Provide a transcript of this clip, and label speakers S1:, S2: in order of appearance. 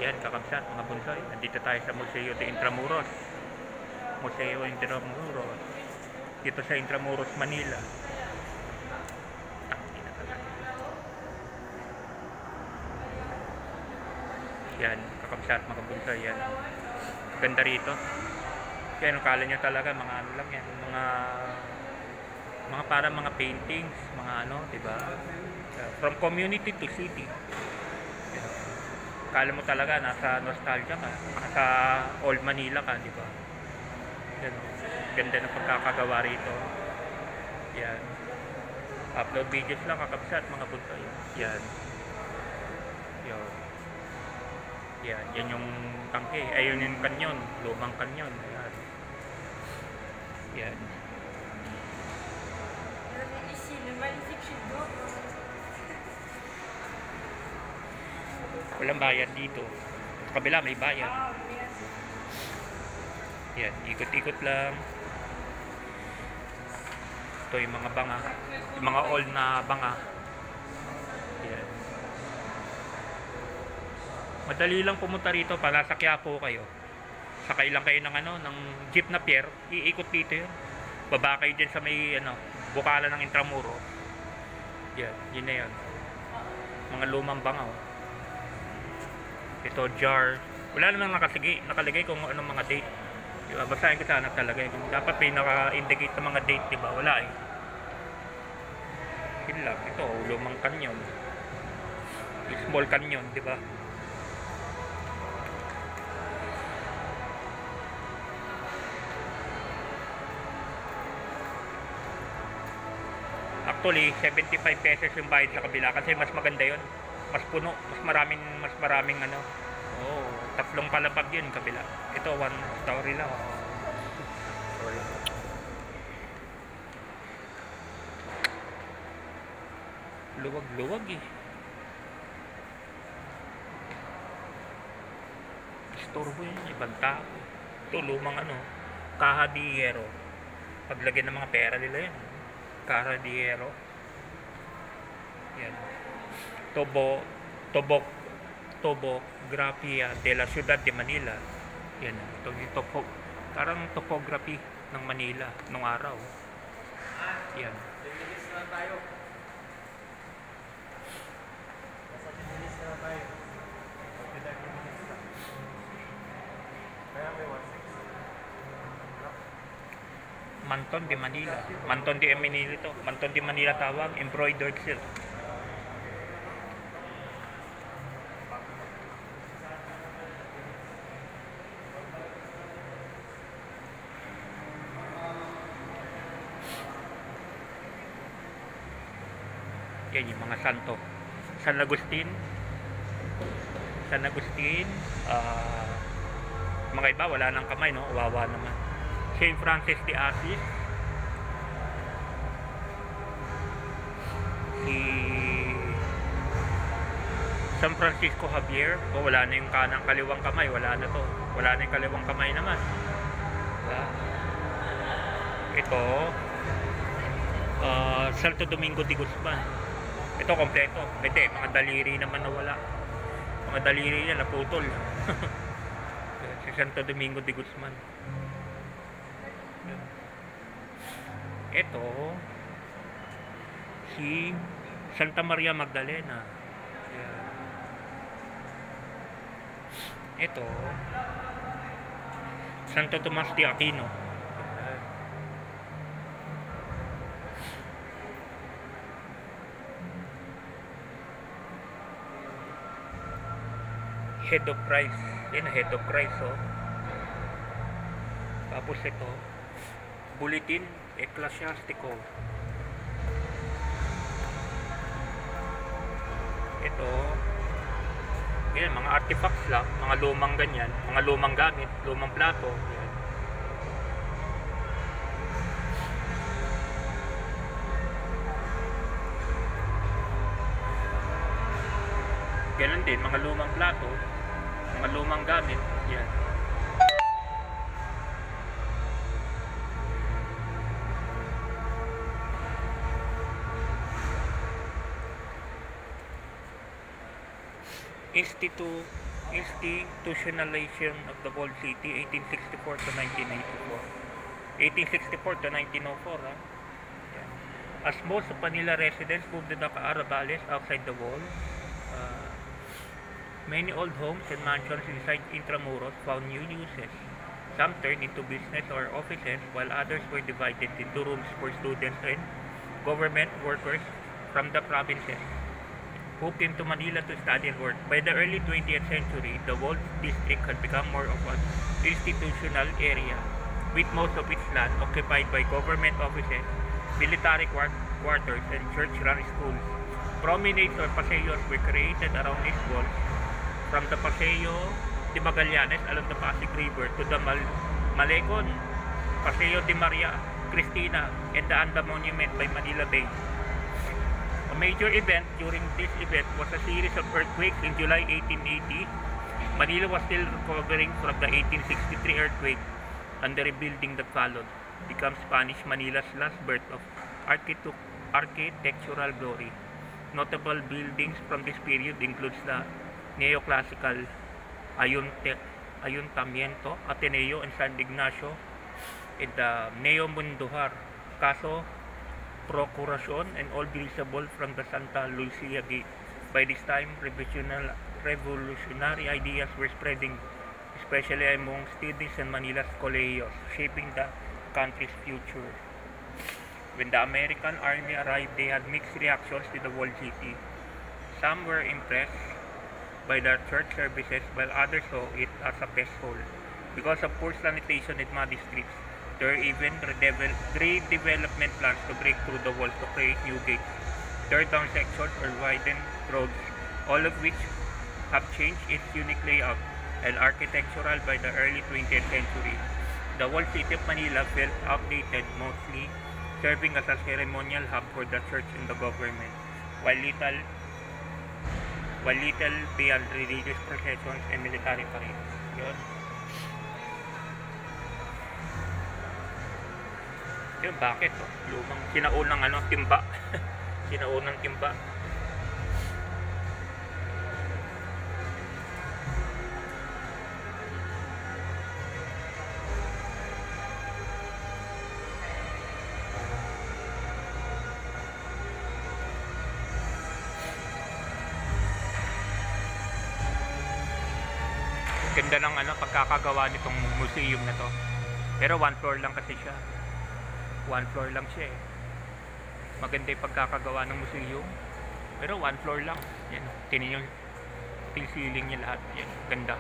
S1: Yan, kakabsat mga bunsoy. Nandito tayo sa Museo de Intramuros. Museo Intramuros. Dito sa Intramuros, Manila. Tangina talaga. Yan, kakabsat mga bunsoy. Yan. Ganda rito. Yan, kala nyo talaga mga ano lang yan. Mga para mga paintings, mga ano, diba? From community to city. Kala mo talaga nasa nostalgia ka, nasa old Manila ka, di ba? Yan, ganda ng pagkakagawa rito. Yan. Upload videos lang kakabsat mga bunsoy. Yan. Yan. Yan, yan yung tangke. Ayun yung kanyon, lumang kanyon. Yan. Yan. Walang bayad dito. Sa kabila may bayad. Yan, ikot-ikot lang. Ito yung mga banga. Yung mga old na banga. Yan. Madali lang pumunta rito para sa Quiapo kayo. Sakay lang kayo ng ano, ng jeep na pier. Iikot dito yun. Baba kayo dyan sa may ano, bukala ng Intramuros. Yan, yun na yun. Mga lumang banga. Oh. Ito, jar. Wala namang nakalagay kung anong mga date. Diba? Basahin ko sana talaga. Dapat may naka-indicate na mga date, diba? Wala eh. Yun lang. Ito, lumang kanyon. Small canyon, diba? Actually, 75 pesos yung bayad sa kabila kasi mas maganda yun. Mas puno, mas maraming ano. Oh, 3 palapag yun kabila. Ito 1 story lang. Sorry. Luwag-luwag eh. Istorbo yun, ibang tao. Ito lumang ano, Caja de Hierro. Paglagyan ng mga pera nila yan. Caja de Hierro. Yan. Topografía de la Ciudad de Manila. Yan. Ito yung parang topography ng Manila nung araw. Yan.
S2: Linis na tayo. Linis na tayo. Kaya may 16.
S1: Manton de Manila. Manton de Manila to. Manton de Manila tawag. Embroidered silk. Yan yung mga santo. San Agustin. Mga iba wala nang kamay, no? Wawa naman. Saint Francis de Assis. Si San Francisco Javier. Wala na yung kaliwang kamay. Wala na to. Wala na yung kaliwang kamay naman. Ito Santo Domingo de Guzman. Ito kompleto. Hindi, mga daliri naman nawala. Mga daliri niya naputol. Si Santo Domingo de Guzman. Ito si Santa Maria Magdalena. Ito Santo Tomas de Aquino. Head of Christ. Yan, Head of Christ, oh. Tapos ito, Bulletin Ecclesiastico. Ito, yan, mga artifacts lang, mga lumang ganyan, mga lumang gamit, lumang plato. Yan. Ganun din, mga lumang plato, mga lumang gamit. Yan. Institutionalization of the walled city, 1864 to 1984. 1864 to 1904, ha? Yeah. As most of Manila residents moved to the Arabales outside the wall, many old homes and mansions inside Intramuros found new uses. Some turned into business or offices, while others were divided into rooms for students and government workers from the provinces who came to Manila to study and work. By the early 20th century, the walled district had become more of an institutional area, with most of its land occupied by government offices, military quarters, and church-run schools. Promenades or paseos were created around these walls, from the Paseo de Magallanes along the Pasig River to the Malecon, Paseo de Maria Cristina, and the Anda Monument by Manila Bay. A major event during this event was a series of earthquakes in July 1880. Manila was still recovering from the 1863 earthquake, and the rebuilding that followed became Spanish Manila's last birth of architectural glory. Notable buildings from this period includes the neoclassical Ayuntamiento, Ateneo, and San Ignacio, and the Neo Munduhar, Caso, Procuracion, and all visible from the Santa Lucia Gate. By this time, revolutionary ideas were spreading, especially among students in Manila's colegios, shaping the country's future. When the American army arrived, they had mixed reactions to the walled city. Some were impressed by the church services, while others saw it as a pest hole. Because of poor sanitation and muddy streets, there are even redevelopment plans to break through the walls to create new gates, tear down sections, or widen roads, all of which have changed its unique layout and architectural by the early 20th century. The walled city of Manila felt outdated, mostly serving as a ceremonial hub for the church and the government, while little beyond religious processions and military parades. Yun. Yun, bakit? Oh? Lumang sinaunang timba. Sinaunang timba. Ganda ng pagkakagawa nitong museum na to. Pero one floor lang kasi siya. One floor lang siya eh. Maganda yung pagkakagawa ng museum. Pero one floor lang. Yan. Tingnan nyo yung ceiling niya lahat. Yan. Ganda.